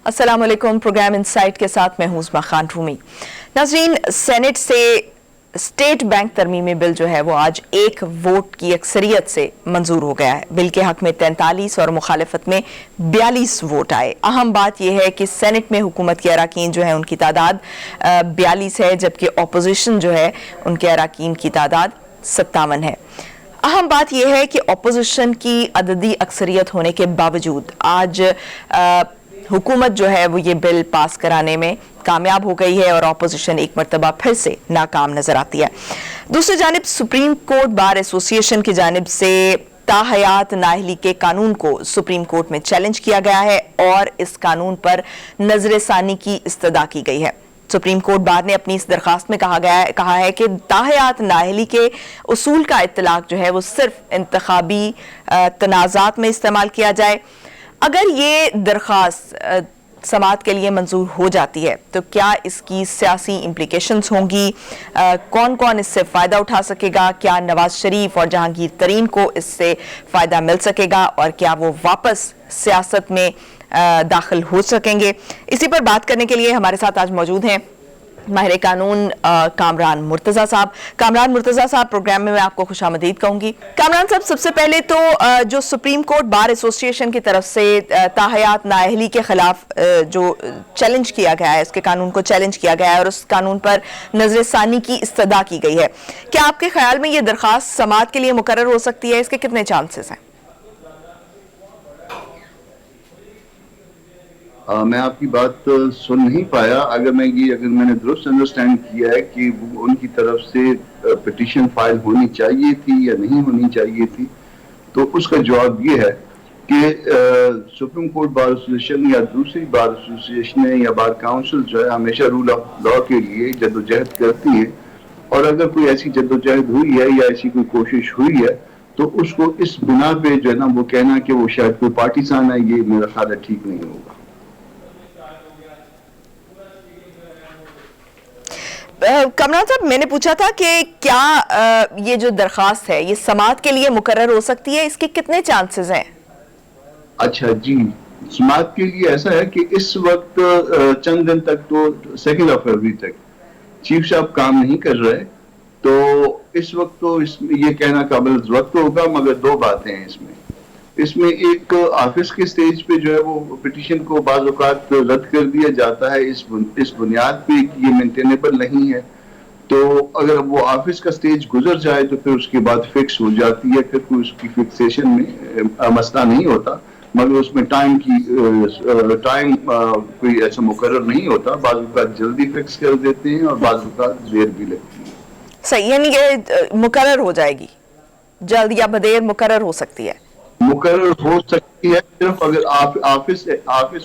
अस्सलाम वालेकुम। Programme insight के साथ मैं हूं उस्मा खान रूमी। नाज़रीन, सेनेट से स्टेट बैंक तरमीमी बिल जो है वो आज एक वोट की अक्सरियत से मंजूर हो गया है। बिल के हक में 43 और मुखालिफत में 42 वोट आए। अहम बात यह है कि सेनेट में हुकूमत के अराकीन जो है उनकी तादाद 42 है, जबकि अपोजिशन जो है उनके अराकीन की तादाद 57 है। अहम बात यह है कि अपोजिशन की अददी अक्सरियत होने के बावजूद आज हुकूमत जो है वो ये बिल पास कराने में कामयाब हो गई है और अपोजिशन एक मरतबा फिर से नाकाम नजर आती है। दूसरी जानिब सुप्रीम कोर्ट बार एसोसिएशन की जानिब से ताहयात नाअहली के कानून को सुप्रीम कोर्ट में चैलेंज किया गया है और इस कानून पर नजर सानी की इस्तदा की गई है। सुप्रीम कोर्ट बार ने अपनी इस दरखास्त में कहा है कि ताहयात नाअहली के उसूल का इत्तलाक जो है वो सिर्फ इंतखाबी तनाज़ात में इस्तेमाल किया जाए। अगर ये दरखास्त समात के लिए मंजूर हो जाती है तो क्या इसकी सियासी इम्प्लीकेशंस होंगी, कौन कौन इससे फ़ायदा उठा सकेगा, क्या नवाज शरीफ और जहांगीर तरीन को इससे फ़ायदा मिल सकेगा और क्या वो वापस सियासत में दाखिल हो सकेंगे। इसी पर बात करने के लिए हमारे साथ आज मौजूद हैं माहिर कानून कामरान मुर्तज़ा साहब। कामरान मुर्तज़ा साहब, प्रोग्राम में मैं आपको खुशामदीद कहूँगी। कामरान साहब, सबसे पहले तो जो सुप्रीम कोर्ट बार एसोसिएशन की तरफ से ताहयात नाअहली के खिलाफ जो चैलेंज किया गया है, इसके कानून को चैलेंज किया गया है और उस कानून पर नजर सानी की इस्तदा की गई है, क्या आपके ख्याल में ये दरख्वास्त समात के लिए मुकर्रर हो सकती है? इसके कितने चांसेस हैं? मैं आपकी बात सुन नहीं पाया। अगर मैंने दुरुस्त अंडरस्टैंड किया है कि उनकी तरफ से पिटीशन फाइल होनी चाहिए थी या नहीं होनी चाहिए थी, तो उसका जवाब ये है कि सुप्रीम कोर्ट बार एसोसिएशन या दूसरी बार एसोसिएशन या बार काउंसिल जो है हमेशा रूल ऑफ लॉ के लिए जद्दोजहद करती है, और अगर कोई ऐसी जद्दोजहद हुई है या ऐसी कोई कोशिश हुई है तो उसको इस बिना पे जो है ना वो कहना कि वो शायद कोई पार्टीसान है, ये मेरा ख्याल है ठीक नहीं होगा। कमरान साहब, मैंने पूछा था कि क्या ये जो दरखास्त है ये समात के लिए मुकर्रर हो सकती है, इसके कितने चांसेस हैं? अच्छा जी, समात के लिए ऐसा है कि इस वक्त चंद दिन तक तो 2 फरवरी तक चीफ साहब काम नहीं कर रहे, तो इस वक्त तो ये कहना काबिल वक्त होगा। मगर दो बातें हैं इसमें एक ऑफिस के स्टेज पे जो है वो पिटीशन को बाज़ औक़ात रद्द कर दिया जाता है इस बुनियाद पे कि ये मेंटेनेबल नहीं है, तो अगर वो ऑफिस का स्टेज गुजर जाए तो फिर उसके बाद फिक्स हो जाती है, फिर कोई उसकी फिक्सेशन में मसला नहीं होता। मगर उसमें टाइम कोई ऐसा मुकर्रर नहीं होता, बाज़ औक़ात जल्दी फिक्स कर देते हैं और बाज़ औक़ात देर भी लगती है। सही, यानी कि मुकर्रर हो जाएगी, जल्द या बदेर मुकर्रर हो सकती है। मुकर्रर हो सकती है सिर्फ अगर ऑफिस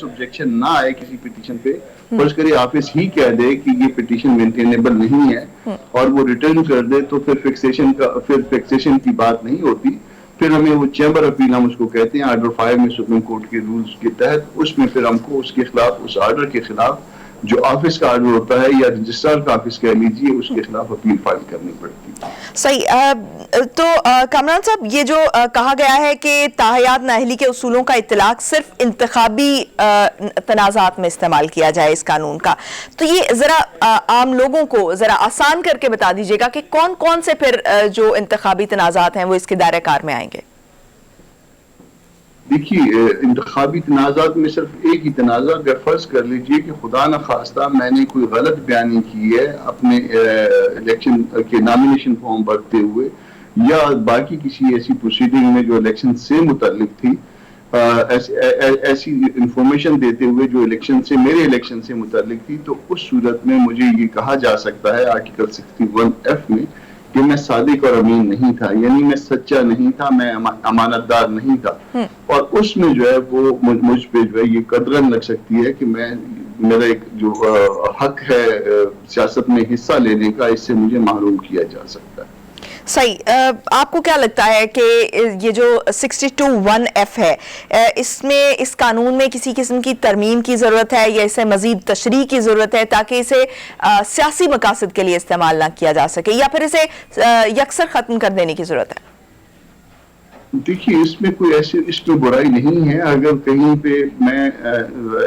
ऑब्जेक्शन ना आए किसी पिटीशन पे। फर्ज करिए ऑफिस ही कह दे कि ये पिटीशन मेंटेनेबल नहीं है और वो रिटर्न कर दे, तो फिर फिक्सेशन की बात नहीं होती। फिर हमें वो चैम्बर अपील हम उसको कहते हैं, ऑर्डर 5 में सुप्रीम कोर्ट के रूल्स के तहत, उसमें फिर हमको उसके खिलाफ, उस ऑर्डर के खिलाफ जो ऑफिस का ऑर्डर होता है या रजिस्ट्रार का ऑफिस कह लीजिए, उसके खिलाफ अपील फाइल करनी पड़ती है। सही। तो कामरान साहब, ये जो कहा गया है कि ताहयात नाअहली के उसूलों का इत्तलाक सिर्फ इंतखाबी तनाज़ात में इस्तेमाल किया जाए इस कानून का, तो ये जरा आम लोगों को जरा आसान करके बता दीजिएगा कि कौन कौन से फिर जो इंतखाबी तनाज़ात हैं वो इसके दायरे कार में आएंगे? देखिए, इंतखाबी तनाज़ात में सिर्फ एक ही तनाज़ा, अगर फर्ज कर लीजिए कि खुदा न खास्ता मैंने कोई गलत बयानी की है अपने इलेक्शन के नॉमिनेशन फॉर्म भरते हुए या बाकी किसी ऐसी प्रोसीडिंग में जो इलेक्शन से मुतल्लिक थी, ऐसी इंफॉर्मेशन देते हुए जो मेरे इलेक्शन से मुतल्लिक थी, तो उस सूरत में मुझे ये कहा जा सकता है आर्टिकल 61F में कि मैं सादिक और अमीन नहीं था, यानी मैं सच्चा नहीं था, मैं अमानतदार नहीं था। और उसमें जो है वो मुझ पे जो है ये कदरन लग सकती है कि मेरा एक जो हक है सियासत में हिस्सा लेने का, इससे मुझे महरूम किया जा सकता है। सही। आपको क्या लगता है कि ये जो 62(1)(f है, इसमें इस कानून में किसी किस्म की तरमीम की ज़रूरत है या इसे मज़ीद तशरीह की ज़रूरत है ताकि इसे सियासी मकासद के लिए इस्तेमाल ना किया जा सके, या फिर इसे यकसर ख़त्म कर देने की ज़रूरत है? دیکھیے اس میں کوئی اس میں برائی نہیں ہے. اگر کہیں پہ میں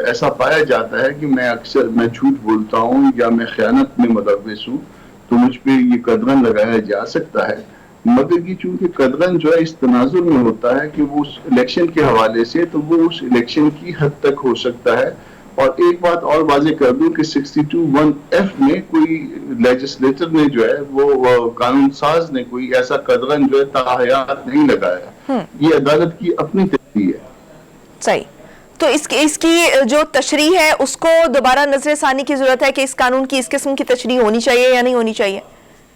ایسا پایا جاتا ہے کہ میں جھوٹ بولتا ہوں یا میں خیانت میں ملوث ہوں تو مجھ پہ یہ قدغن لگایا جا سکتا ہے. مگر یہ چونکہ قدغن جو ہے اس تناظر میں ہوتا ہے کہ وہ اس الیکشن کے حوالے سے تو وہ اس الیکشن کی حد تک ہو سکتا ہے. اور ایک بات اور واضح کر دوں کہ 62(1)(f) میں کوئی لیجسلیٹر نے جو ہے وہ قانون ساز نے کوئی ایسا قدغن جو ہے تاحیات نہیں لگایا. یہ عدالت کی اپنی تشریح ہے. صحیح. تو اس کی جو تشریح ہے اس کو دوبارہ نظر ثانی کی ضرورت ہے کہ اس قانون کی اس قسم کی تشریح ہونی چاہیے یا نہیں ہونی چاہیے،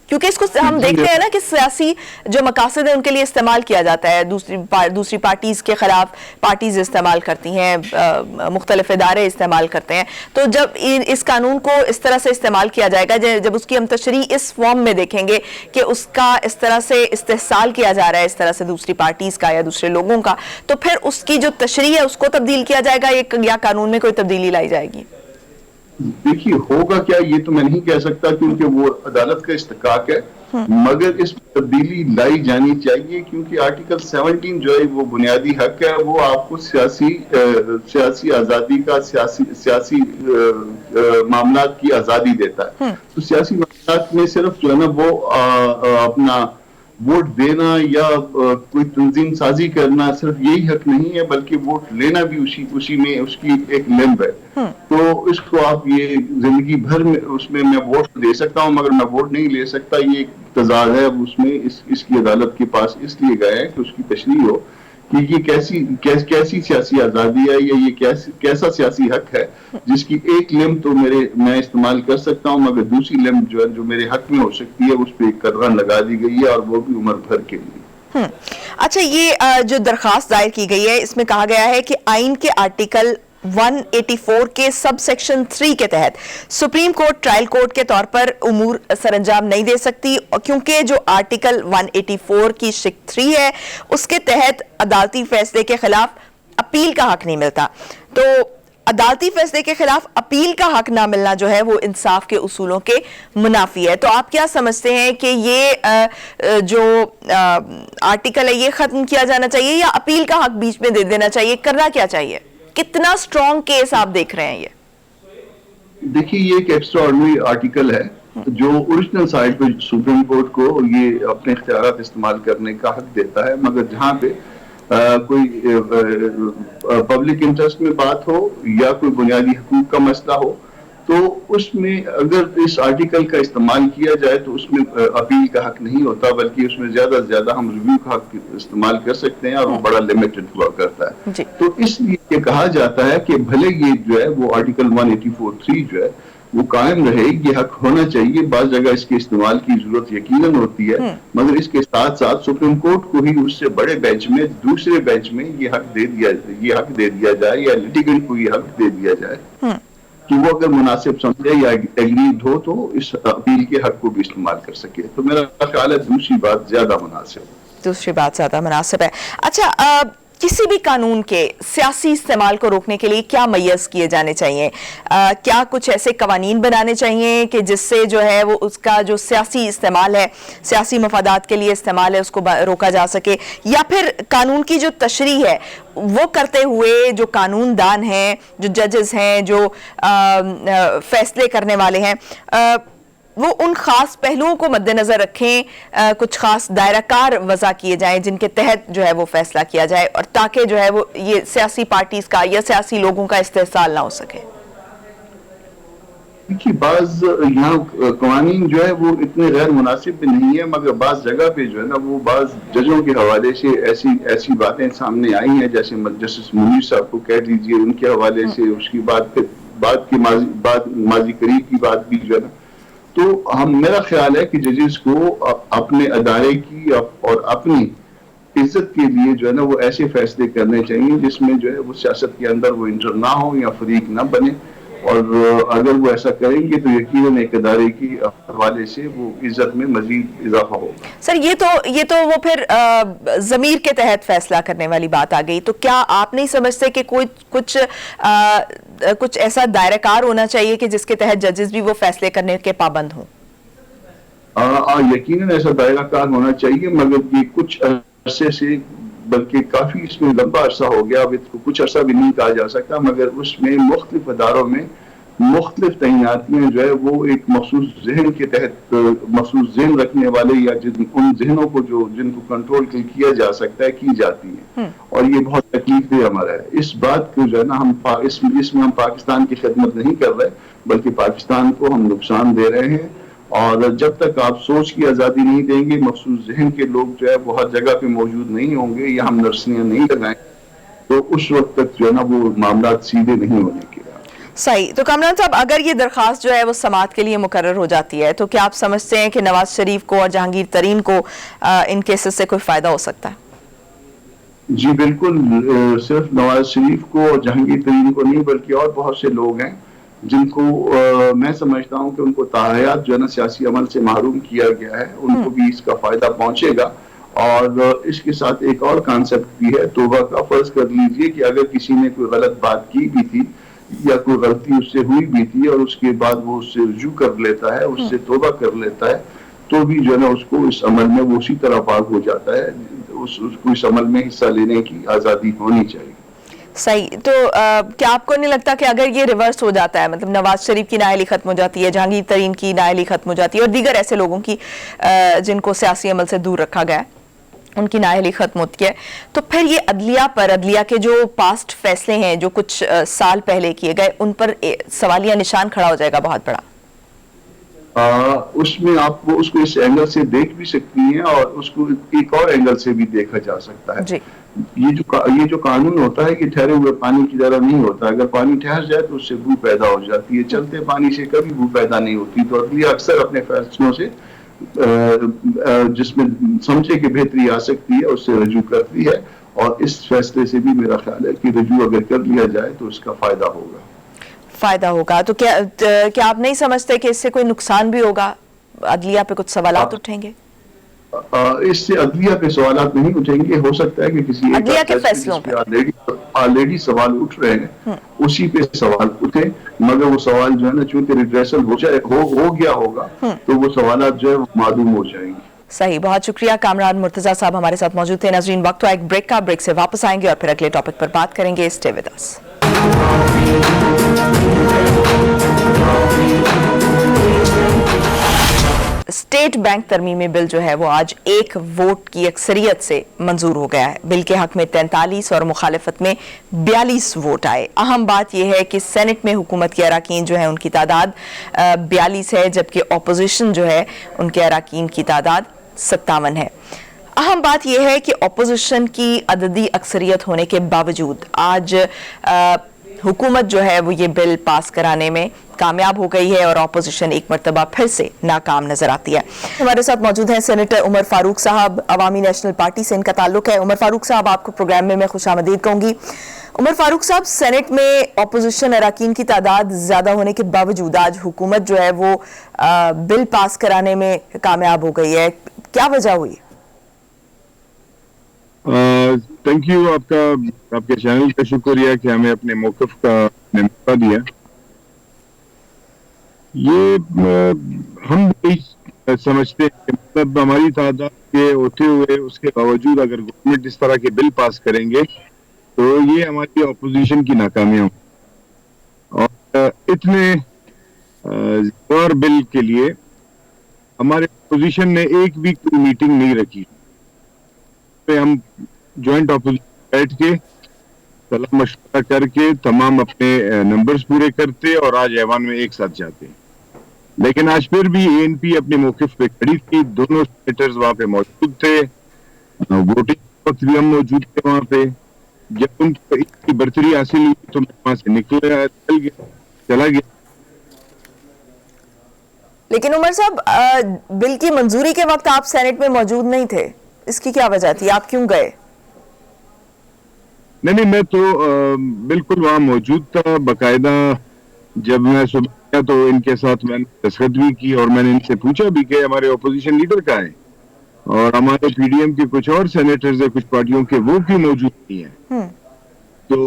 کیونکہ اس کو ہم دیکھتے ہیں نا کہ سیاسی جو مقاصد ہیں ان کے لیے استعمال کیا جاتا ہے. دوسری پارٹیز کے خلاف پارٹیز استعمال کرتی ہیں، مختلف ادارے استعمال کرتے ہیں. تو جب اس قانون کو اس طرح سے استعمال کیا جائے گا، جب اس کی ہم تشریح اس فارم میں دیکھیں گے کہ اس کا اس طرح سے استحصال کیا جا رہا ہے اس طرح سے دوسری پارٹیز کا یا دوسرے لوگوں کا، تو پھر اس کی جو تشریح ہے اس کو تبدیل کیا جائے گا یا قانون میں کوئی تبدیلی لائی جائے گی؟ دیکھیے ہوگا کیا یہ تو میں نہیں کہہ سکتا کیونکہ وہ عدالت کا استحقاق ہے، مگر اس میں تبدیلی لائی جانی چاہیے کیونکہ آرٹیکل 17 جو ہے وہ بنیادی حق ہے. وہ آپ کو سیاسی آزادی کا سیاسی معاملات کی آزادی دیتا ہے. تو سیاسی معاملات میں صرف جو ہے نا وہ اپنا ووٹ دینا یا کوئی تنظیم سازی کرنا صرف یہی حق نہیں ہے، بلکہ ووٹ لینا بھی اسی میں اس کی ایک لمب ہے. تو اس کو آپ یہ زندگی بھر میں اس میں ووٹ دے سکتا ہوں مگر میں ووٹ نہیں لے سکتا، یہ ایک تضاد ہے. اس میں اس کی عدالت کے پاس اس لیے گئے ہیں کہ اس کی تشریح ہو کہ یہ کیسی سیاسی آزادی ہے یا یہ کیسا سیاسی حق ہے جس کی ایک لمب تو میں استعمال کر سکتا ہوں مگر دوسری لمب جو میرے حق میں ہو سکتی ہے اس پہ ایک قدغن لگا دی گئی ہے اور وہ بھی عمر بھر کے لیے. اچھا، یہ جو درخواست دائر کی گئی ہے اس میں کہا گیا ہے کہ آئین کے آرٹیکل 184 کے سب سیکشن 3 کے تحت سپریم کورٹ ٹرائل کورٹ کے طور پر امور سر انجام نہیں دے سکتی، کیونکہ جو آرٹیکل 184 کی شق 3 ہے اس کے تحت عدالتی فیصلے کے خلاف اپیل کا حق نہیں ملتا. تو عدالتی فیصلے کے خلاف اپیل کا حق نہ ملنا جو ہے وہ انصاف کے اصولوں کے منافی ہے. تو آپ کیا سمجھتے ہیں کہ یہ جو آرٹیکل ہے یہ ختم کیا جانا چاہیے یا اپیل کا حق بیچ میں دے دینا چاہیے؟ کرنا کیا چاہیے؟ کتنا سٹرونگ کیس آپ دیکھ رہے ہیں یہ؟ دیکھیے یہ ایک ایکسٹرا آرڈنری آرٹیکل ہے جو اوریجنل سائٹ پہ سپریم کورٹ کو یہ اپنے اختیارات استعمال کرنے کا حق دیتا ہے، مگر جہاں پہ کوئی پبلک انٹرسٹ میں بات ہو یا کوئی بنیادی حقوق کا مسئلہ ہو تو اس میں اگر اس آرٹیکل کا استعمال کیا جائے تو اس میں اپیل کا حق نہیں ہوتا، بلکہ اس میں زیادہ سے زیادہ ہم ریویو کا حق استعمال کر سکتے ہیں اور وہ بڑا لمیٹڈ ہوا کرتا ہے. تو اس لیے یہ کہا جاتا ہے کہ بھلے یہ جو ہے وہ آرٹیکل 184(3) جو ہے وہ قائم رہے، یہ حق ہونا چاہیے. بعض جگہ اس کے استعمال کی ضرورت یقیناً ہوتی ہے، مگر اس کے ساتھ ساتھ سپریم کورٹ کو ہی اس سے بڑے بینچ میں دوسرے بینچ میں یہ حق دے دیا جائے یا لیٹیگنٹ کو یہ حق دے دیا جائے کہ وہ اگر مناسب سمجھے یا ایگریڈ ہو تو اس اپیل کے حق کو بھی استعمال کر سکے. تو میرا خیال ہے دوسری بات زیادہ مناسب ہے. اچھا، کسی بھی قانون کے سیاسی استعمال کو روکنے کے لیے کیا میسر کیے جانے چاہیے؟ کیا کچھ ایسے قوانین بنانے چاہیے کہ جس سے جو ہے وہ اس کا جو سیاسی استعمال ہے، سیاسی مفادات کے لیے استعمال ہے، اس کو روکا جا سکے؟ یا پھر قانون کی جو تشریح ہے وہ کرتے ہوئے جو قانون دان ہیں، جو ججز ہیں، جو فیصلے کرنے والے ہیں، وہ ان خاص پہلوؤں کو مد نظر رکھیں، کچھ خاص دائرہ کار وضع کیے جائیں جن کے تحت جو ہے وہ فیصلہ کیا جائے، اور تاکہ جو ہے وہ یہ سیاسی پارٹیز کا یا سیاسی لوگوں کا استحصال نہ ہو سکے؟ دیکھیے بعض یہاں قوانین جو ہے وہ اتنے غیر مناسب بھی نہیں ہے، مگر بعض جگہ پہ جو ہے نا وہ بعض ججوں کے حوالے سے ایسی باتیں سامنے آئی ہیں، جیسے جسٹس منیر صاحب کو کہہ دیجیے، ان کے حوالے سے اس کی بات ماضی قریب کی بات بھی جو ہے نا. تو میرا خیال ہے کہ ججز کو اپنے ادارے کی اور اپنی عزت کے لیے جو ہے نا وہ ایسے فیصلے کرنے چاہیے جس میں جو ہے وہ سیاست کے اندر وہ انٹر نہ ہو یا فریق نہ بنے، اور اگر وہ ایسا کریں گے تو یقیناً ایک ادارے کی حوالے سے وہ عزت میں مزید اضافہ ہوگا. سر یہ تو وہ پھر ضمیر کے تحت فیصلہ کرنے والی بات آ گئی. تو کیا آپ نہیں سمجھتے کہ کچھ ایسا دائرہ کار ہونا چاہیے کہ جس کے تحت ججز بھی وہ فیصلے کرنے کے پابند ہوں؟ یقیناً ایسا دائرہ کار ہونا چاہیے، مگر یہ کچھ عرصے سے بلکہ کافی اس میں لمبا عرصہ ہو گیا، اب اس کو کچھ عرصہ بھی نہیں کہا جا سکتا، مگر اس میں مختلف اداروں میں مختلف تعیناتیاں جو ہے وہ ایک مخصوص ذہن کے تحت، مخصوص ذہن رکھنے والے یا ان ذہنوں کو جن کو کنٹرول کیا جا سکتا ہے کی جاتی ہیں، اور یہ بہت تکلیف دہ ہمارا ہے۔ اس بات کو جو ہے نا اس میں ہم پاکستان کی خدمت نہیں کر رہے، بلکہ پاکستان کو ہم نقصان دے رہے ہیں، اور جب تک آپ سوچ کی آزادی نہیں دیں گے، مخصوص ذہن کے لوگ جو ہے وہ ہر جگہ پہ موجود نہیں ہوں گے یا ہم نرسریاں نہیں لگائیں تو اس وقت تک جو ہے نا وہ معاملات سیدھے نہیں ہونے کے۔ صحیح، تو کامران صاحب اگر یہ درخواست جو ہے وہ سماعت کے لیے مقرر ہو جاتی ہے تو کیا آپ سمجھتے ہیں کہ نواز شریف کو اور جہانگیر ترین کو ان کیسز سے کوئی فائدہ ہو سکتا ہے؟ جی بالکل، صرف نواز شریف کو اور جہانگیر ترین کو نہیں بلکہ اور بہت سے لوگ ہیں جن کو میں سمجھتا ہوں کہ ان کو تاحیات جو ہے نا سیاسی عمل سے محروم کیا گیا ہے، ان کو بھی اس کا فائدہ پہنچے گا۔ اور اس کے ساتھ ایک اور کانسیپٹ بھی ہے توبہ کا۔ فرض کر لیجئے کہ اگر کسی نے کوئی غلط بات کی بھی تھی یا کوئی غلطی اس سے ہوئی بھی تھی اور اس کے بعد وہ اس سے رجوع کر لیتا ہے، اس سے توبہ کر لیتا ہے، تو بھی جو ہے نا اس کو اس عمل میں وہ اسی طرح پاک ہو جاتا ہے، اس کو اس عمل میں حصہ لینے کی آزادی ہونی چاہیے۔ صحیح، تو کیا آپ کو نہیں لگتا کہ اگر یہ ریورس ہو جاتا ہے، مطلب نواز شریف کی نااہلی ختم ہو جاتی ہے، جہانگیر ترین کی نااہلی ختم ہو جاتی ہے اور دیگر ایسے لوگوں کی جن کو سیاسی عمل سے دور رکھا گیا ہے ان کی نااہلی ختم ہوتی ہے، تو پھر یہ عدلیہ کے جو پاسٹ فیصلے ہیں جو کچھ سال پہلے کیے گئے ان پر سوالیہ نشان کھڑا ہو جائے گا بہت بڑا؟ اس میں آپ کو اس کو اس اینگل سے دیکھ بھی سکتی ہیں اور اس کو ایک اور اینگل سے بھی دیکھا جا سکتا ہے۔ جی، یہ جو قانون ہوتا ہے یہ ٹھہرے ہوئے پانی کی طرح نہیں ہوتا، اگر پانی ٹھہر جائے تو اس سے بو پیدا ہو جاتی ہے، چلتے پانی سے کبھی بو پیدا نہیں ہوتی۔ تو عدلیہ اکثر اپنے فیصلوں سے جس میں سمجھے کہ بہتری آ سکتی ہے اس سے رجوع کرتی ہے، اور اس فیصلے سے بھی میرا خیال ہے کہ رجوع اگر کر لیا جائے تو اس کا فائدہ ہوگا۔ تو کیا آپ نہیں سمجھتے کہ اس سے کوئی نقصان بھی ہوگا؟ عدلیہ پہ کچھ سوالات اٹھیں گے؟ اس سے عدلیہ پہ سوالات نہیں اٹھیں گے، ہو سکتا ہے کہ کسی عدلیہ کے فیصلوں پہ آلریڈی سوال اٹھ رہے ہیں اسی پہ سوال اٹھے، مگر وہ سوال جو ہے نا چونکہ ریڈریسل ہو گیا ہوگا تو وہ سوالات جو ہے معدوم ہو جائیں گے۔ صحیح، بہت شکریہ کامران مرتضیٰ صاحب ہمارے ساتھ موجود تھے۔ ناظرین وقت ہوا ایک بریک کا، بریک سے واپس آئیں گے اور پھر اگلے ٹاپک پر بات کریں گے۔ Stay with us. State bank ترمیمی بل جو ہے وہ آج ایک ووٹ کی اکثریت سے منظور ہو گیا ہے۔ بل کے حق میں 43 اور مخالفت میں 42 ووٹ آئے۔ اہم بات یہ ہے کہ سینٹ میں حکومت کے اراکین جو ہیں ان کی تعداد 42 ہے، جبکہ اپوزیشن جو ہے ان کے اراکین کی تعداد 57 ہے۔ اہم بات یہ ہے کہ اپوزیشن کی عددی اکثریت ہونے کے باوجود آج حکومت جو ہے وہ یہ بل پاس کرانے میں کامیاب ہو گئی ہے اور اپوزیشن ایک مرتبہ پھر سے ناکام نظر آتی ہے۔ ہمارے ساتھ موجود ہیں سینیٹر عمر فاروق صاحب، عوامی نیشنل پارٹی سے ان کا تعلق ہے۔ عمر فاروق صاحب، آپ کو پروگرام میں خوش آمدید کہوں گی۔ عمر فاروق صاحب، سینٹ میں اپوزیشن اراکین کی تعداد زیادہ ہونے کے باوجود آج حکومت جو ہے وہ بل پاس کرانے میں کامیاب ہو گئی ہے، کیا وجہ ہوئی؟ تھینک یو، آپ کے چینل کا شکریہ کہ ہمیں اپنے موقف کا موقع دیا۔ یہ ہم سمجھتے ہیں کہ مطلب ہماری تعداد کے ہوتے ہوئے اس کے باوجود اگر گورنمنٹ اس طرح کے بل پاس کریں گے تو یہ ہماری اپوزیشن کی ناکامیاں ہوں، اور اتنے اور بل کے لیے ہمارے اپوزیشن نے ایک بھی کوئی میٹنگ نہیں رکھی۔ ہم جوائنٹ اپوزیشن بیٹھ کے صلاح مشورہ کر کے تمام اپنے نمبرز پورے کرتے اور آج ایوان میں ایک ساتھ جاتے، لیکن آج پھر بھی اے این پی اپنے موقف پہ کھڑی تھی۔ دونوں سینیٹرز وہاں پہ موجود تھے، ووٹنگ وقت بھی ہم موجود تھے وہاں پہ۔ جب ان کو اس کی برتری حاصل ہوئی تو میں وہاں سے چلا گیا۔ لیکن عمر صاحب، بل کی منظوری کے وقت آپ سینٹ میں موجود نہیں تھے، اس کی کیا وجہ تھی؟ آپ کیوں گئے؟ نہیں، میں تو بالکل وہاں موجود تھا باقاعدہ۔ جب میں صبح گیا تو ان کے ساتھ میں نے دستخط بھی کی اور میں نے ان سے پوچھا بھی کہ ہمارے اپوزیشن لیڈر کہاں ہیں، اور ہمارے پی ڈی ایم کے کچھ اور سینیٹرز ہیں کچھ پارٹیوں کے، وہ کیوں موجود نہیں ہیں؟ تو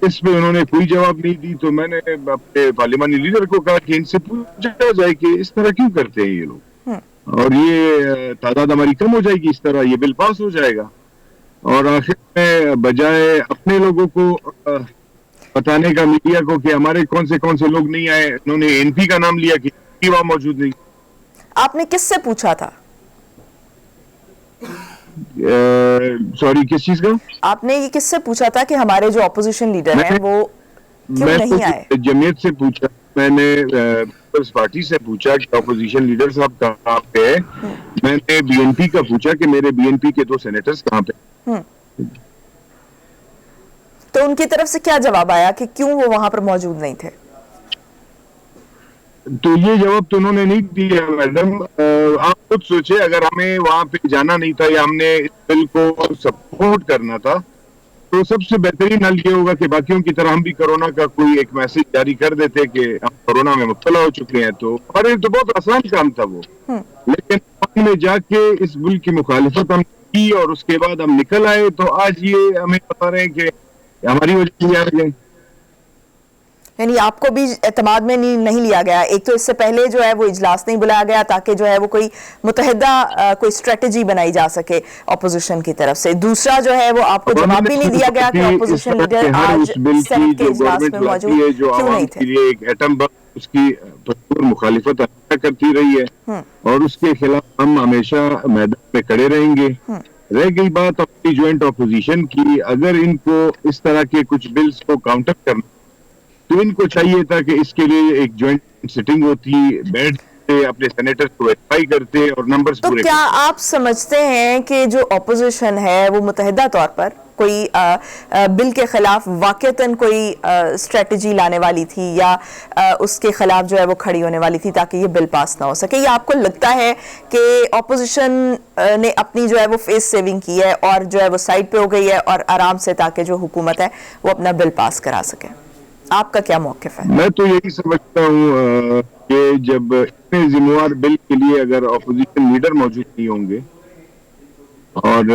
اس پہ انہوں نے کوئی جواب نہیں دی۔ تو میں نے اپنے پارلیمانی لیڈر کو کہا کہ ان سے پوچھا جائے کہ اس طرح کیوں کرتے ہیں یہ لوگ، اور یہ تعداد ہماری کم ہو جائے گی، اس طرح یہ بل پاس ہو جائے گا۔ اور آخر میں بجائے اپنے لوگوں کو بتانے کا میڈیا کو کہ ہمارے کون سے لوگ نہیں آئے, انہوں نے این پی کا نام لیا کہ وہاں موجود نہیں. آپ نے کس سے پوچھا تھا؟ سوری, کس چیز کا؟ آپ نے یہ کس سے پوچھا تھا کہ ہمارے جو اپوزیشن لیڈر ہیں وہ کیوں نہیں آئے؟ جمعیت سے پوچھا, میں نے پیپلز پارٹی سے پوچھا کہ اپوزیشن لیڈر صاحب کہاں پہ ہے, میں نے بی این پی کا پوچھا کہ میرے بی این پی کے 2 سینیٹرز کہاں پہ. تو ان کی طرف سے کیا جواب آیا کہ کیوں وہ وہاں پر موجود نہیں تھے؟ تو یہ جواب تو انہوں نے نہیں دیا میڈم. آپ خود سوچے, اگر ہمیں وہاں پہ جانا نہیں تھا یا ہم نے اس بل کو سپورٹ کرنا تھا تو سب سے بہترین حل یہ ہوگا کہ باقیوں کی طرح ہم بھی کورونا کا کوئی ایک میسج جاری کر دیتے کہ ہم کورونا میں مبتلا ہو چکے ہیں. تو ہمارے لیے تو بہت آسان کام تھا وہ, لیکن ہم نے جا کے اس بل کی مخالفت ہم کی اور اس کے بعد ہم نکل آئے. تو آج یہ ہمیں بتا رہے ہیں کہ ہماری وجہ سے آ گئے. یعنی آپ کو بھی اعتماد میں نہیں لیا گیا. ایک تو اس سے پہلے جو ہے وہ اجلاس نہیں بلایا گیا تاکہ جو ہے وہ کوئی متحدہ کوئی اسٹریٹجی بنائی جا سکے اپوزیشن کی طرف سے. دوسرا جو ہے وہ آپ کو جواب بھی نہیں دیا گیا کہ اپوزیشن لیڈر آج سینٹ کے اجلاس میں موجود کیوں نہیں تھے. ایک ایٹم بم, اس کی بھرپور مخالفت کرتی رہی ہے اور اس کے خلاف ہم ہمیشہ میدان میں کھڑے رہیں گے. رہ گئی بات اپنی جوائنٹ اپوزیشن کی, اگر ان کو اس طرح کے کچھ بلز کو کاؤنٹر کرنا تو ان کو چاہیے تھا کہ اس کے لیے ایک جوائنٹ سیٹنگ ہوتی, بیٹھتے اپنے سینیٹر کو ویریفائی کرتے اور نمبرز پورے. تو کیا آپ سمجھتے ہیں کہ جو اپوزیشن ہے وہ متحدہ طور پر کوئی بل کے خلاف واقعتاً کوئی اسٹریٹجی لانے والی تھی یا اس کے خلاف جو ہے وہ کھڑی ہونے والی تھی تاکہ یہ بل پاس نہ ہو سکے؟ یا آپ کو لگتا ہے کہ اپوزیشن نے اپنی جو ہے وہ فیس سیونگ کی ہے اور جو ہے وہ سائڈ پہ ہو گئی ہے اور آرام سے تاکہ جو حکومت ہے وہ اپنا بل پاس کرا سکے؟ آپ کا کیا موقف ہے؟ میں تو یہی سمجھتا ہوں کہ جب اتنے ذمہ دار بل کے لیے اگر اپوزیشن لیڈر موجود نہیں ہوں گے اور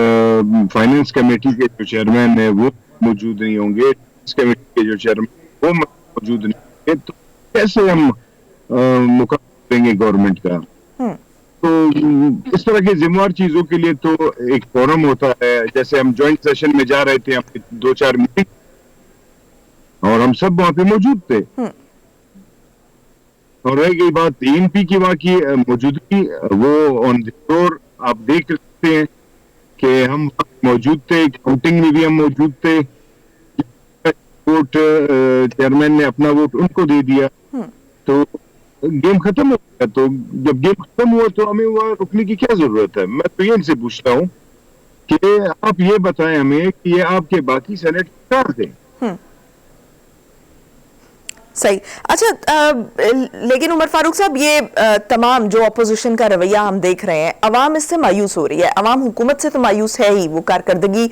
فائنانس کمیٹی کے جو چیئرمین ہیں وہ موجود نہیں ہوں گے, کمیٹی کے جو چیئرمین وہ موجود نہیں ہوں گے, تو کیسے ہم مقابلہ کریں گے گورنمنٹ کا؟ تو اس طرح کے ذمہ دار چیزوں کے لیے تو ایک فورم ہوتا ہے. جیسے ہم جوائنٹ سیشن میں جا رہے تھے, ہم 2-4 میٹنگ اور ہم سب وہاں پہ موجود تھے. اور رہ گئی بات این پی کی, وہاں کی موجودگی, وہ آن دی فلور آپ دیکھ سکتے ہیں کہ ہم موجود تھے, کاؤنٹنگ میں بھی ہم موجود تھے. ووٹ چیئرمین نے اپنا ووٹ ان کو دے دیا تو گیم ختم ہو گیا. تو جب گیم ختم ہوا تو ہمیں وہاں رکنے کی کیا ضرورت ہے؟ میں تو یہ ان سے پوچھتا ہوں کہ آپ یہ بتائیں ہمیں کہ یہ آپ کے باقی سینیٹ کہاں تھے؟ صحیح. اچھا, لیکن عمر فاروق صاحب, یہ تمام جو اپوزیشن کا رویہ ہم دیکھ رہے ہیں, عوام اس سے مایوس ہو رہی ہے. عوام حکومت سے تو مایوس ہے ہی, وہ کارکردگی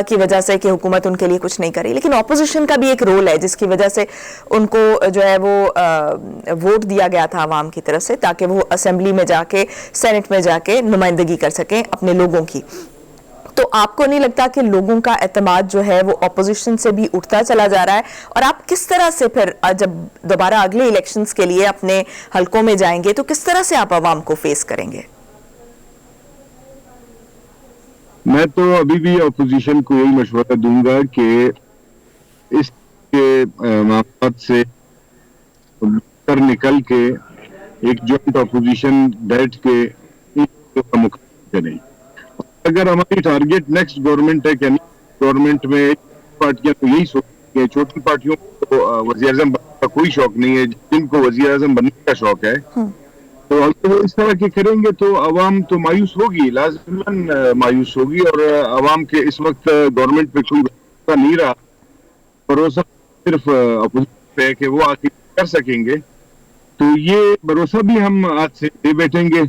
کی وجہ سے کہ حکومت ان کے لیے کچھ نہیں کری, لیکن اپوزیشن کا بھی ایک رول ہے جس کی وجہ سے ان کو جو ہے وہ ووٹ دیا گیا تھا عوام کی طرف سے تاکہ وہ اسمبلی میں جا کے, سینٹ میں جا کے نمائندگی کر سکیں اپنے لوگوں کی. تو آپ کو نہیں لگتا کہ لوگوں کا اعتماد جو ہے وہ اپوزیشن سے بھی اٹھتا چلا جا رہا ہے؟ اور آپ کس طرح سے پھر جب دوبارہ اگلے الیکشنز کے لیے اپنے حلقوں میں جائیں گے تو کس طرح سے آپ عوام کو فیس کریں گے؟ میں تو ابھی بھی اپوزیشن کو یہی مشورہ دوں گا کہ اس کے معاملات سے نکل کے ایک جوائنٹ اپوزیشن بیٹھ کے مقابلہ کریں. اگر ہماری ٹارگیٹ نیکسٹ گورنمنٹ ہے کہ گورنمنٹ میں پارٹیاں تو یہی سوچتی ہیں, چھوٹی پارٹیوں کو وزیر اعظم بننے کا کوئی شوق نہیں ہے, جن کو وزیر اعظم بننے کا شوق ہے تو اگر وہ اس طرح کے کریں گے تو عوام تو مایوس ہوگی, لازماً مایوس ہوگی. اور عوام کے اس وقت گورنمنٹ پہ کوئی بھروسہ نہیں رہا, بھروسہ صرف اپوزیشن پہ ہے کہ وہ آخر کر سکیں گے. تو یہ بھروسہ بھی ہم آج سے دے بیٹھیں گے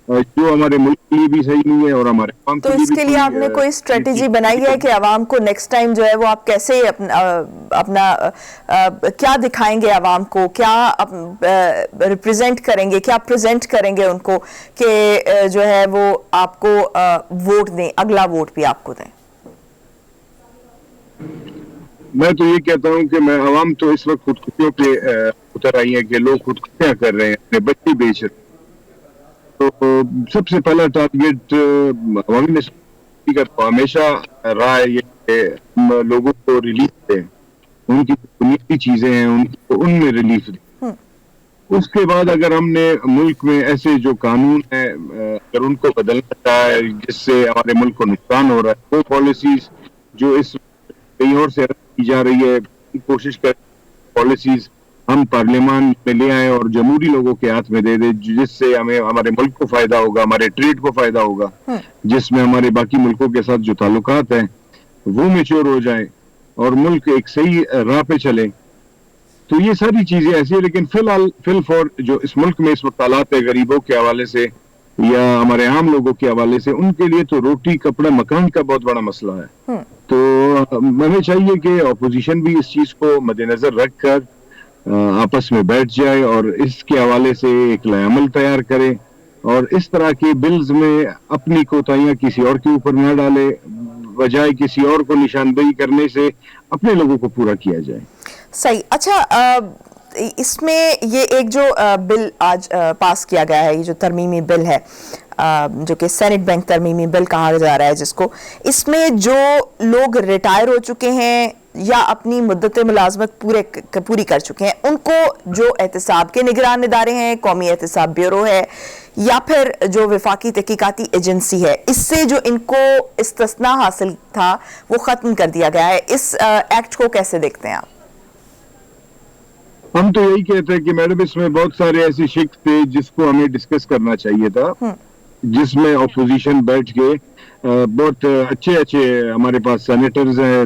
جو ہمارے ملک کے لیے بھی صحیح نہیں ہے اور ہمارے عوام کے لیے بھی. تو اس کے لیے آپ نے کوئی اسٹریٹجی بنائی ہے کہ عوام کو نیکسٹ ٹائم جو ہے وہ آپ کیسے اپنا کیا دکھائیں گے عوام کو, کیا ریپریزنٹ کریں گے, کیا پریزنٹ کریں گے ان کو کہ جو ہے وہ آپ کو ووٹ دیں, اگلا ووٹ بھی آپ کو دیں؟ میں تو یہ کہتا ہوں کہ میں عوام تو اس وقت خودکشیوں پہ اتر آئی ہیں کہ لوگ خودکشیاں کر رہے ہیں, اپنے بچے بیچ رہے ہیں. تو سب سے پہلا ٹارگیٹ عوامی نسل का तो हमेशा रहा है ये कि हम लोगों को रिलीफ दें, उनकी बुनियादी चीजें हैं उनको उनमें रिलीफ दें। उसके बाद अगर हमने मुल्क में ऐसे जो कानून है अगर उनको बदलना चाहे जिससे हमारे मुल्क को नुकसान हो रहा है, वो पॉलिसीज जो इस कहीं और से की जा रही है, कोशिश कर पॉलिसीज हम पार्लियामान में ले आए और जमहूरी लोगों के हाथ में दे दे, जिससे हमें हमारे मुल्क को फायदा होगा, हमारे ट्रेड को फायदा होगा, जिसमें हमारे बाकी मुल्कों के साथ जो ताल्लुकात हैं वो मैच्योर हो जाए और मुल्क एक सही राह पे चले। तो ये सारी चीजें ऐसी है, लेकिन फिल फॉर जो इस मुल्क में इस वक्त हालात है गरीबों के हवाले से या हमारे आम लोगों के हवाले से, उनके लिए तो रोटी कपड़ा मकान का बहुत बड़ा मसला है। तो हमें चाहिए कि अपोजिशन भी इस चीज को मद्देनजर रखकर आपस में बैठ जाए और इसके हवाले से एक लाएअमल तैयार करे और इस तरह के बिल्स में अपनी कोताहियां किसी और के ऊपर न डाले, बजाय किसी और को निशानदेही करने से अपने लोगों को पूरा किया जाए। सही। अच्छा, इसमें ये एक जो बिल आज पास किया गया है, ये जो तरमीमी बिल है जो कि सेनेट बैंक तरमीमी बिल कहा जा रहा है जिसको, इसमें जो लोग रिटायर हो चुके हैं या अपनी मुद्दत मुलाजमत पूरी कर चुके हैं, उनको जो एहतसाब के निगरान इदारे हैं, कौमी एहतसाब ब्यूरो है या फिर जो वफाकी तहकीकाती एजेंसी है, इससे जो इनको इस्तिस्ना हासिल था वो ख़त्म कर दिया गया है। इस एक्ट को कैसे देखते हैं आप? हम तो यही कहते हैं कि मैडम इसमें बहुत सारे ऐसे शिक थे जिसको हमें डिस्कस करना चाहिए था, जिसमें अपोजिशन बैठ के बहुत अच्छे हमारे पास सेनेटर्स हैं,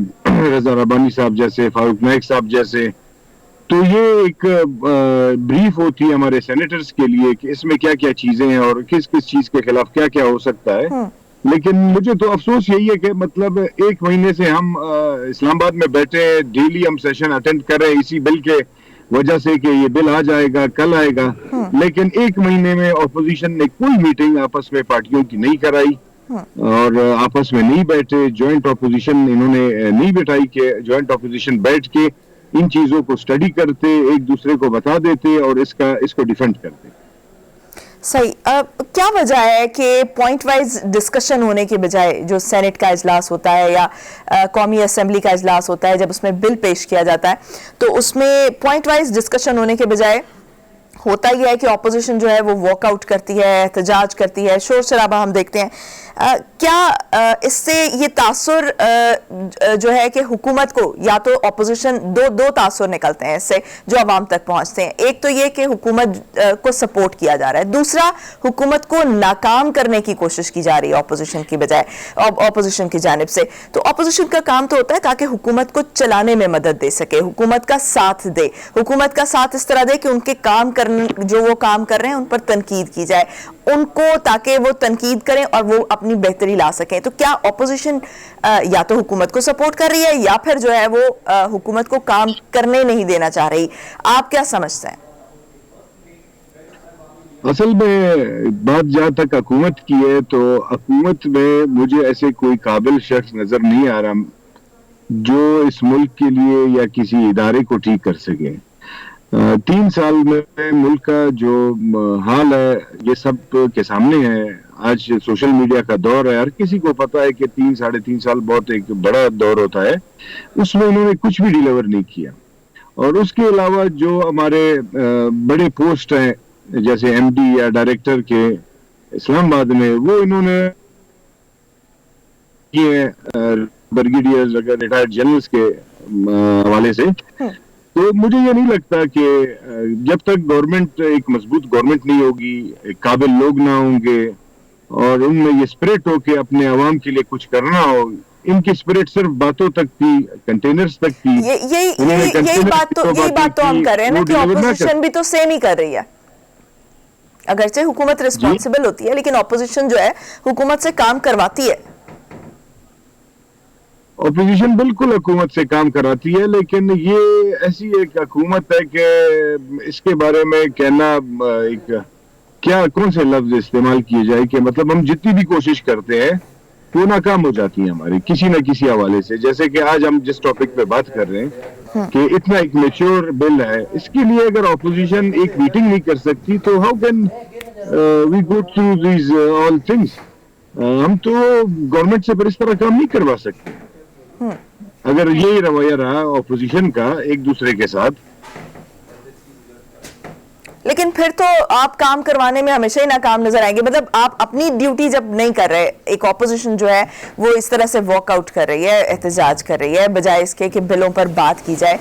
रजा रब्बानी साहब जैसे, फारूक नाइक साहब जैसे, तो ये एक ब्रीफ होती है हमारे सेनेटर्स के लिए कि इसमें क्या क्या चीजें हैं और किस किस चीज के खिलाफ क्या क्या हो सकता है। लेकिन मुझे तो अफसोस यही है कि मतलब एक महीने से हम इस्लामाबाद में बैठे, डेली हम सेशन अटेंड कर रहे हैं इसी बिल के वजह से कि ये बिल आ जाएगा, कल आएगा, लेकिन एक महीने में ऑपोजिशन ने कोई मीटिंग आपस में पार्टियों की नहीं कराई और आपस में नहीं बैठे, जॉइंट ऑपोजिशन इन्होंने नहीं बैठाई कि जॉइंट ऑपोजिशन बैठ के इन चीजों को स्टडी करते, एक दूसरे को बता देते और इसको डिफेंड करते। सही। क्या वजह है कि पॉइंट वाइज डिस्कशन होने के बजाय जो सेनेट का इजलास होता है या कौमी असेंबली का इजलास होता है, जब उसमें बिल पेश किया जाता है तो उसमें पॉइंट वाइज डिस्कशन होने के बजाय होता ही है कि ऑपोजिशन जो है वो वॉकआउट करती है, एहतजाज करती है, शोर शराबा हम देखते हैं। क्या इससे ये तासुर जो है कि हुकूमत को, या तो ऑपोजिशन दो तासुर निकलते हैं इससे जो आवाम तक पहुंचते हैं, एक तो ये कि हुकूमत को सपोर्ट किया जा रहा है, दूसरा हुकूमत को नाकाम करने की कोशिश की जा रही है ऑपोजिशन की बजाय, ऑपोजिशन की जानिब से। तो ऑपोजिशन का काम तो होता है ताकि हुकूमत को चलाने में मदद दे सके, हुकूमत का साथ दे, हुकूमत का साथ इस तरह दे कि उनके काम करने जो वो काम कर रहे हैं उन पर तनकीद की जाए उनको, ताकि वो तनकीद करें और वो अपनी बेहतरी ला सकें। तो क्या ऑपोजिशन या तो हुकूमत को सपोर्ट कर रही है या फिर जो है वो हुकूमत को काम करने नहीं देना चाह रही? आप क्या समझते हैं? असल में बात जहाँ तक हुकूमत की है तो हुकूमत में मुझे ऐसे कोई काबिल शख्स नजर नहीं आ रहा जो इस मुल्क के लिए या किसी इदारे को ठीक कर सके। 3 साल में मुल्क का जो हाल है ये सब के सामने है। आज सोशल मीडिया का दौर है, हर किसी को पता है कि 3-3.5 साल बहुत एक बड़ा दौर होता है, उसमें उन्होंने कुछ भी डिलीवर नहीं किया। और उसके अलावा जो हमारे बड़े पोस्ट हैं जैसे एमडी या डायरेक्टर के इस्लामाबाद में, वो इन्होंने किए ब्रिगेडियर्स अगर रिटायर्ड जनरल्स के हवाले से। तो मुझे ये नहीं लगता कि जब तक गवर्नमेंट एक मजबूत गवर्नमेंट नहीं होगी, एक काबिल लोग ना होंगे और उनमें ये स्पिरिट हो कि अपने आवाम के लिए कुछ करना हो, इनकी स्पिरिट सिर्फ बातों तक थी, कंटेनर्स तक थी। यही बात तो हम कर रहे हैं ना कि ऑपोजिशन भी तो सेम ही कर रही है। अगरचे हुकूमत रिस्पॉन्सिबल होती है लेकिन ऑपोजिशन जो है हुकूमत से काम करवाती है। ऑपोजिशन बिल्कुल हुकूमत से काम कराती है, लेकिन ये ऐसी एक हुकूमत है कि इसके बारे में कहना एक क्या कौन से लफ्ज इस्तेमाल किए जाए कि मतलब हम जितनी भी कोशिश करते हैं वो नाकाम हो जाती है हमारी किसी न किसी हवाले से। जैसे कि आज हम जिस टॉपिक पे बात कर रहे हैं कि इतना एक मैच्योर बिल है, इसके लिए अगर ऑपोजिशन एक मीटिंग नहीं कर सकती तो how can we go through these all things. हम तो गवर्नमेंट से फिर इस तरह काम नहीं करवा सकते अगर यही रवैया रहा ऑपोजिशन का एक दूसरे के साथ। लेकिन फिर तो आप काम करवाने में हमेशा ही नाकाम नजर आएंगे। मतलब आप अपनी ड्यूटी जब नहीं कर रहे, एक ऑपोजिशन जो है वो इस तरह से वॉकआउट कर रही है, एहतजाज कर रही है, बजाय इसके कि बिलों पर बात की जाए,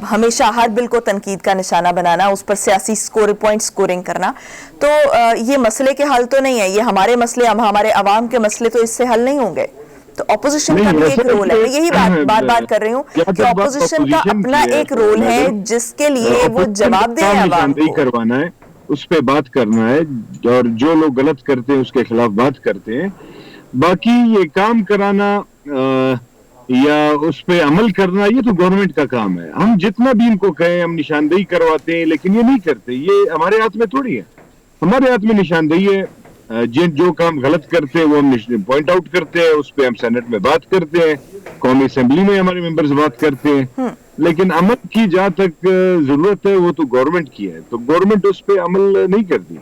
हमेशा हर बिल को तनकीद का निशाना बनाना, उस पर सियासी पॉइंट स्कोरिंग करना, तो ये मसले के हल तो नहीं है। ये हमारे मसले, हमारे अवाम के मसले तो इससे हल नहीं होंगे। तो ऑपोजिशन का भी एक रोल है। मैं यही बात कर रही हूँ कि ऑपोजिशन का अपना एक रोल है जिसके लिए वो जवाबदेह है अवाम को। करवाना है, उस पे बात करना है, और जो लोग गलत करते हैं उसके खिलाफ बात करते हैं। बाकी ये काम कराना या उस पे अमल करना ये तो गवर्नमेंट का काम है। हम जितना भी इनको कहें, हम निशानदेही करवाते हैं, लेकिन ये नहीं करते। ये हमारे हाथ में थोड़ी है, हमारे हाथ में निशानदेही है। जो काम गलत करते हैं वो हम पॉइंट आउट करते हैं, उस पे हम सेनेट में बात करते हैं, कौमी असेंबली में हमारे मेंबर्स बात करते हैं। लेकिन अमल की जहां तक जरूरत है वो तो गवर्नमेंट की है, तो गवर्नमेंट उस पे अमल नहीं करती।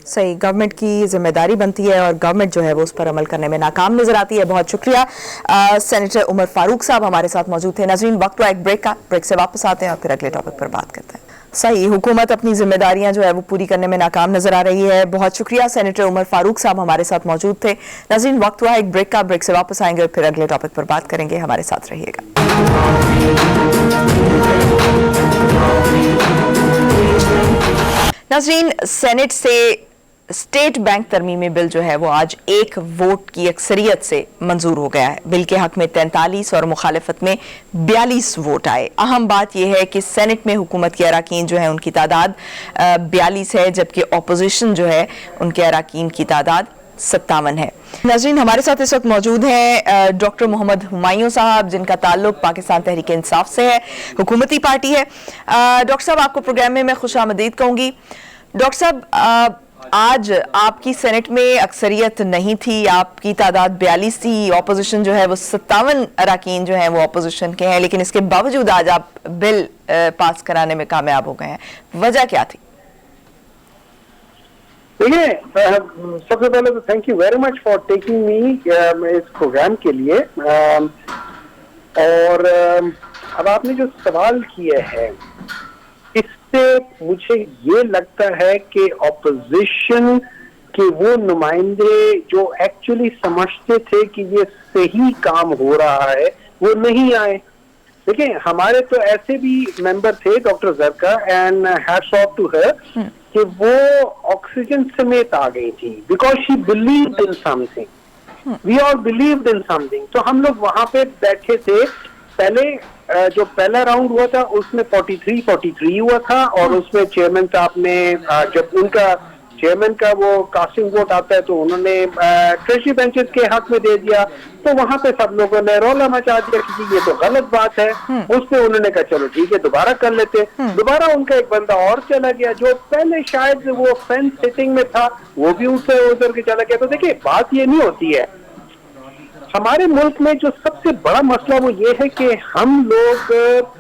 सही, गवर्नमेंट की जिम्मेदारी बनती है और गवर्नमेंट जो है वो उस पर अमल करने में नाकाम नजर आती है। बहुत शुक्रिया। सेनेटर उमर फारूक साहब हमारे साथ मौजूद थे। नाज़रीन, वक्त हुआ एक ब्रेक का, ब्रेक से वापस आते हैं और फिर अगले टॉपिक पर बात करते हैं। सही, हुकूमत अपनी जिम्मेदारियां जो है वो पूरी करने में नाकाम नजर आ रही है। बहुत शुक्रिया, सेनेटर उमर फारूक साहब हमारे साथ मौजूद थे। नाज़रीन, वक्त हुआ एक ब्रेक का, ब्रेक से वापस आएंगे और फिर अगले टॉपिक पर बात करेंगे। हमारे साथ रहिएगा। नाज़रीन, सेनेट से स्टेट बैंक तरमीमी बिल जो है वो आज एक वोट की अक्सरियत से मंजूर हो गया है। बिल के हक में 43 और मुखालिफत में 42 वोट आए। अहम बात यह है कि सेनेट में हुकूमत के अराकीन जो है उनकी तादाद 42 है, जबकि अपोजिशन जो है उनके अराकीन की तादाद 57 है। नाज़रीन, हमारे साथ इस वक्त मौजूद हैं डॉक्टर मोहम्मद हुमायूं साहब, जिनका ताल्लुक पाकिस्तान तहरीक इंसाफ से है, हुकूमती पार्टी है। डॉक्टर साहब, आपको प्रोग्राम में मैं खुशामदीद कहूँगी। डॉक्टर साहब, आज आपकी सेनेट में अक्सरियत नहीं थी, आपकी तादाद 42 थी, ऑपोजिशन जो है वो 57 अराकीन जो हैं वो ऑपोजिशन के हैं, लेकिन इसके बावजूद आज आप बिल पास कराने में कामयाब हो गए हैं। वजह क्या थी? देखिए, सबसे पहले तो thank you very much for taking me इस प्रोग्राम के लिए। और अब आपने जो सवाल किए हैं इससे मुझे ये लगता है कि ऑपोजिशन के वो नुमाइंदे जो एक्चुअली समझते थे कि ये सही काम हो रहा है वो नहीं आए। देखिए, हमारे तो ऐसे भी मेंबर थे, doctor Zarka, and hats off to her, कि वो ऑक्सीजन समेत आ गई थी because she believed in something. We all believed in something. तो हम लोग वहां पे बैठे थे। पहले जो पहला राउंड हुआ था उसमें 43 हुआ था, और उसमें चेयरमैन साहब ने, जब उनका चेयरमैन का वो कास्टिंग वोट आता है तो उन्होंने ट्रेजरी बेंचेस के हक में दे दिया। तो वहां पे सब लोगों ने रौला मचा दिया कि ये तो गलत बात है। उसमें उन्होंने कहा चलो ठीक है, दोबारा कर लेते। दोबारा उनका एक बंदा और चला गया जो पहले शायद वो फेंस सिटिंग में था, वो भी उससे उधर के चला गया। तो देखिए, बात ये नहीं होती है। हमारे मुल्क में जो सबसे बड़ा मसला वो ये है कि हम लोग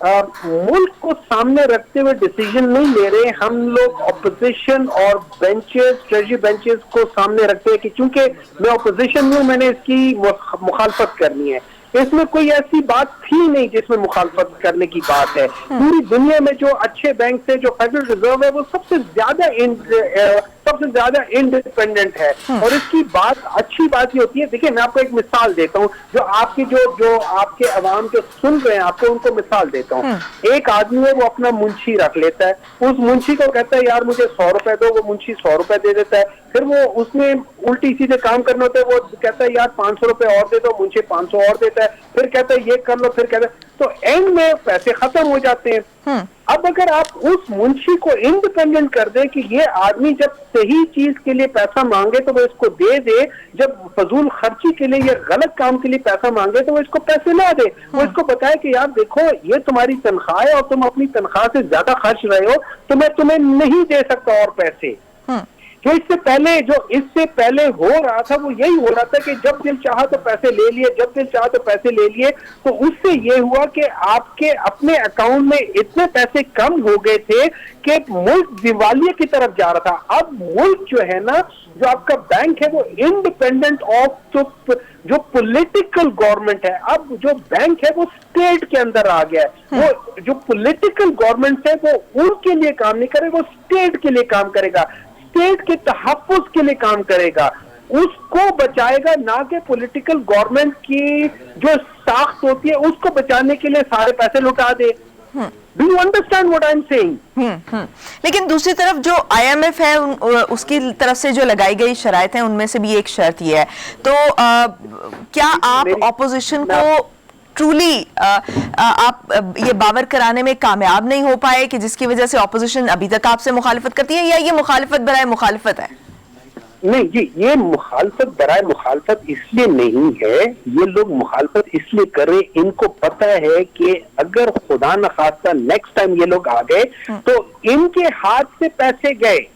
मुल्क को सामने रखते हुए डिसीजन नहीं ले रहे। हम लोग ऑपोजिशन और बेंचेस, ट्रेजरी बेंचेस को सामने रखते हैं कि चूंकि मैं ऑपोजिशन में हूं, मैंने इसकी मुखालफत करनी है। इसमें कोई ऐसी बात थी नहीं जिसमें मुखालफत करने की बात है। पूरी दुनिया में जो अच्छे बैंक से जो फेडरल रिजर्व है वो सबसे ज्यादा इंडिपेंडेंट है। और इसकी बात, अच्छी बात ये होती है, देखिए मैं आपको एक मिसाल देता हूँ, जो आपकी जो आपके अवाम जो सुन रहे हैं, आपको उनको मिसाल देता हूँ। एक आदमी है, वो अपना मुंशी रख लेता है, उस मुंशी को कहता है यार मुझे 100 रुपए दो, वो मुंशी 100 रुपए दे देता है। फिर वो उसमें उल्टी सीधे काम करना होता है, वो कहता है यार 500 रुपए और दे दो, मुंशी 500 और देता है। फिर कहता है ये कर लो, फिर कहता है, तो एंड में पैसे खत्म हो जाते हैं। अब अगर आप उस मुंशी को इंडिपेंडेंट कर दे कि ये आदमी जब सही चीज के लिए पैसा मांगे तो वो इसको दे दे, जब फजूल खर्ची के लिए या गलत काम के लिए पैसा मांगे तो वो इसको पैसे ना दे, वो इसको बताए कि यार देखो ये तुम्हारी तनख्वाह है और तुम अपनी तनख्वाह से ज्यादा खर्च रहे हो, तो मैं तुम्हें नहीं दे सकता और पैसे। جو इससे पहले हो रहा था वो यही हो रहा था कि जब दिल चाहा तो पैसे ले लिए, जब दिल चाहा तो पैसे ले लिए, तो उससे ये हुआ कि आपके अपने अकाउंट में इतने पैसे कम हो गए थे कि मुल्क दिवालिया की तरफ जा रहा था। अब मुल्क जो है ना, जो आपका बैंक है वो इंडिपेंडेंट ऑफ जो पॉलिटिकल गवर्नमेंट है, अब जो बैंक है वो स्टेट के अंदर आ गया है। वो जो पॉलिटिकल गवर्नमेंट है वो उनके लिए काम नहीं करेगा, वो स्टेट के लिए काम करेगा, स्टेट के तहफ़्फ़ुज़ के लिए काम करेगा, उसको बचाएगा, ना कि पॉलिटिकल गवर्नमेंट की जो साख्त होती है उसको बचाने के लिए सारे पैसे लुटा दे। Do you understand what I'm saying? लेकिन दूसरी तरफ जो IMF है उसकी तरफ से जो लगाई गई शराइत हैं उनमें से भी एक शर्त ये है, तो क्या आप ऑपोजिशन को ट्रूली आप ये बावर कराने में कामयाब नहीं हो पाए कि जिसकी वजह से ऑपोजिशन अभी तक आपसे मुखालिफत करती है, या ये मुखालिफत बराए मुखालिफत है? नहीं जी, ये मुखालफत बराए मुखालफत इसलिए नहीं है, ये लोग मुखालफत इसलिए कर रहे, इनको पता है कि अगर खुदा न खास्ता नेक्स्ट टाइम ये लोग आ गए तो इनके हाथ से पैसे गए।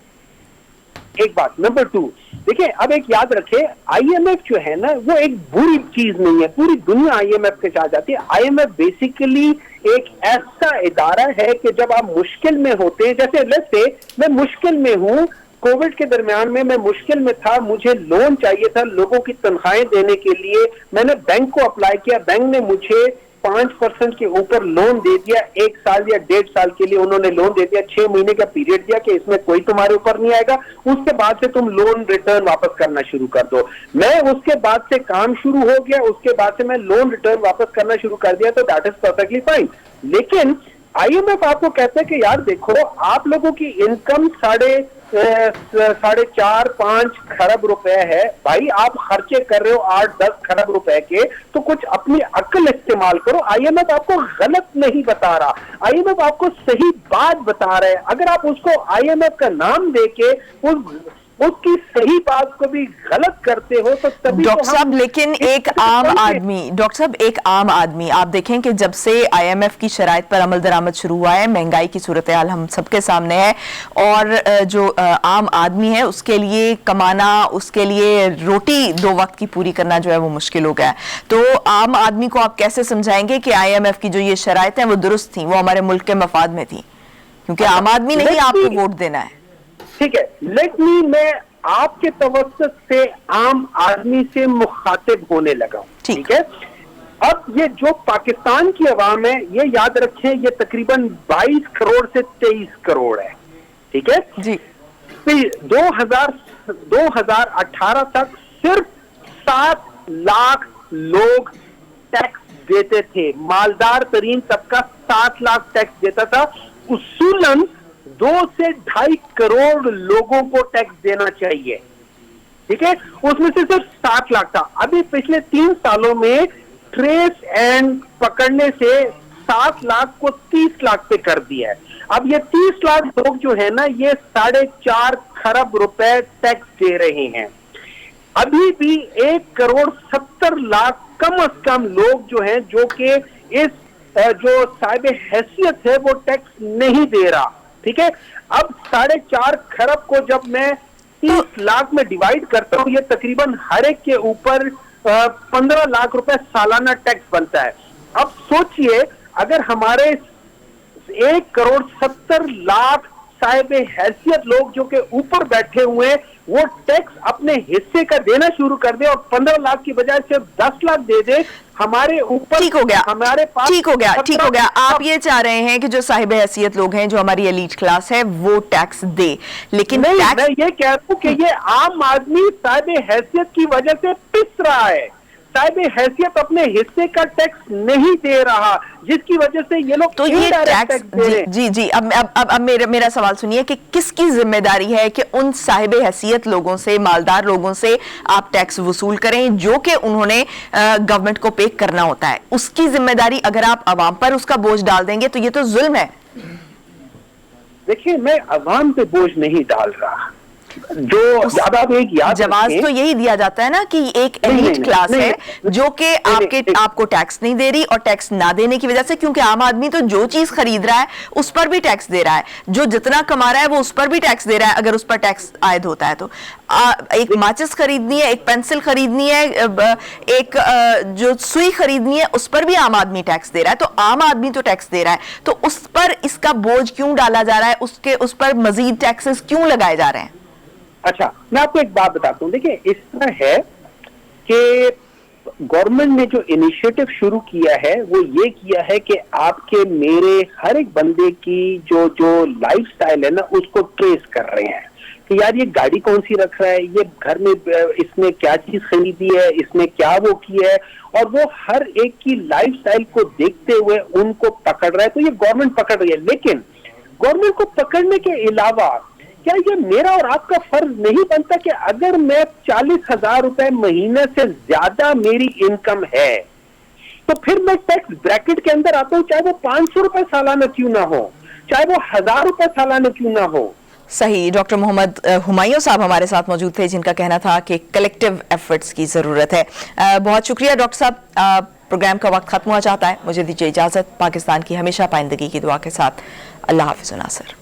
एक बात। नंबर 2, देखिए अब एक याद रखे, IMF जो है ना वो एक बुरी चीज नहीं है, पूरी दुनिया IMF के साथ जाती है। IMF बेसिकली एक ऐसा इदारा है कि जब आप मुश्किल में होते हैं, जैसे लेट्स से मैं मुश्किल में हूं, कोविड के दरमियान में मैं मुश्किल में था, मुझे लोन चाहिए था लोगों की तनख्वाहें देने के लिए, मैंने बैंक को अप्लाई किया, बैंक ने मुझे 5% के ऊपर लोन दे दिया, 1 साल या 1.5 साल के लिए उन्होंने लोन दे दिया, 6 महीने का पीरियड दिया कि इसमें कोई तुम्हारे ऊपर नहीं आएगा, उसके बाद से तुम लोन रिटर्न वापस करना शुरू कर दो। मैं उसके बाद से काम शुरू हो गया, उसके बाद से मैं लोन रिटर्न वापस करना शुरू कर दिया, तो दैट इज परफेक्टली फाइन। लेकिन IMF आपको कहता है कि यार देखो, आप लोगों की इनकम 4.5-5 खरब रुपए है, भाई आप खर्चे कर रहे हो 8-10 खरब रुपए के, तो कुछ अपनी अक्ल इस्तेमाल करो। IMF आपको गलत नहीं बता रहा, IMF आपको सही बात बता रहा है। अगर आप उसको IMF का नाम देके उसकी सही बात को भी गलत करते हो तो तभी डॉक्टर साहब, लेकिन एक आम आदमी आप देखें कि जब से IMF की शराइत पर अमल दरामद शुरू हुआ है, महंगाई की सूरत हाल हम सबके सामने है, और जो आम आदमी है उसके लिए कमाना, उसके लिए रोटी 2 वक्त की पूरी करना जो है वो मुश्किल हो गया है। तो आम आदमी को आप कैसे समझाएंगे कि IMF की जो ये शराइत है वो दुरुस्त थी, वो हमारे मुल्क के मफाद में थी, क्योंकि आम आदमी नहीं आपको वोट देना है। ठीक है, मैं आपके तवज्जुह से आम आदमी से मुखातिब होने लगा। ठीक है, अब ये जो पाकिस्तान की अवाम है, ये याद रखें, ये तकरीबन 22 करोड़ से 23 करोड़ है। ठीक है जी। 2018 तक सिर्फ 7 लाख लोग टैक्स देते थे, मालदार तरीन तबका 7 लाख टैक्स देता था। उसूलन 2 से 2.5 करोड़ लोगों को टैक्स देना चाहिए। ठीक है, उसमें से सिर्फ 7 लाख था। अभी पिछले 3 सालों में ट्रेस एंड पकड़ने से 7 लाख को 30 लाख पे कर दिया है। अब ये 30 लाख लोग जो है ना, ये 4.5 खरब रुपए टैक्स दे रहे हैं। अभी भी 1.70 करोड़ कम अज कम लोग जो हैं, जो कि इस जो साहिब हैसियत है वो टैक्स नहीं दे रहा। ठीक है, अब 4.5 खरब को जब मैं 30 लाख में डिवाइड करता हूं, ये तकरीबन हर एक के ऊपर 15 लाख रुपए सालाना टैक्स बनता है। अब सोचिए, अगर हमारे 1.70 करोड़ साहिब हैसियत लोग जो के ऊपर बैठे हुए हैं, वो टैक्स अपने हिस्से का देना शुरू कर दे और 15 लाख की बजाय सिर्फ 10 लाख दे दे, हमारे ऊपर ठीक हो गया, हमारे पास ठीक हो गया। आप ये चाह रहे हैं कि जो साहिब हैसियत लोग हैं, जो हमारी एलीट क्लास है, वो टैक्स दे, लेकिन नहीं, मैं ये कह रहा हूं कि ये आम आदमी साहिब हैसियत की वजह से पिस रहा है। साहिब हैसियत अपने हिस्से का टैक्स नहीं दे रहा, जिसकी वजह से ये लोग तो ये टैक्स जी अब मेरा सवाल सुनिए कि किसकी जिम्मेदारी है कि उन साहिब हैसियत लोगों से, मालदार लोगों से आप टैक्स वसूल करें, जो कि उन्होंने गवर्नमेंट को पे करना होता है। उसकी जिम्मेदारी अगर आप अवाम पर उसका बोझ डाल देंगे तो ये तो जुल्म है। देखिए, मैं अवाम पे बोझ नहीं डाल रहा, जो अब आप एक याद जवाब रखें, तो यही दिया जाता है ना कि एक नहीं, एलीट नहीं, क्लास नहीं, है नहीं, जो कि नहीं, आपको टैक्स नहीं दे रही, और टैक्स ना देने की वजह से, क्योंकि आम आदमी तो जो चीज खरीद रहा है उस पर भी टैक्स दे रहा है, जो जितना कमा रहा है वो उस पर भी टैक्स दे रहा है, अगर उस पर टैक्स आयद होता है तो। एक माचिस खरीदनी है, एक पेंसिल खरीदनी है, एक जो सुई खरीदनी है, उस पर भी आम आदमी टैक्स दे रहा है। तो आम आदमी तो टैक्स दे रहा है, तो उस पर इसका बोझ क्यों डाला जा रहा है, उस पर मजीद टैक्सेस क्यों लगाए जा रहे हैं? अच्छा, मैं आपको एक बात बताता हूँ। देखिए, इस तरह है कि गवर्नमेंट ने जो इनिशिएटिव शुरू किया है वो ये किया है कि आपके मेरे हर एक बंदे की जो लाइफस्टाइल है ना, उसको ट्रेस कर रहे हैं कि यार ये गाड़ी कौन सी रख रहा है, ये घर में इसने क्या चीज खरीदी है, इसने क्या वो किया है, और वो हर एक की लाइफस्टाइल को देखते हुए उनको पकड़ रहा है। तो ये गवर्नमेंट पकड़ रही है, लेकिन गवर्नमेंट को पकड़ने के अलावा क्या ये मेरा और आपका फर्ज नहीं बनता कि अगर मैं 40,000 रुपए महीने से ज्यादा मेरी इनकम है तो फिर मैं टैक्स ब्रैकेट के अंदर आता हूं, चाहे वो 500 रुपए सालाना क्यों ना हो, चाहे वो 1,000 रुपए सालाना क्यों ना हो। सही। डॉक्टर मोहम्मद हुमायूं साहब हमारे साथ मौजूद थे, जिनका कहना था कि कलेक्टिव एफर्ट्स की जरूरत है। बहुत शुक्रिया डॉक्टर साहब। प्रोग्राम का वक्त खत्म हुआ चाहता है, मुझे दीजिए इजाजत। पाकिस्तान की हमेशा पाइंदगी की दुआ के साथ, अल्लाह हाफिज़ नासिर।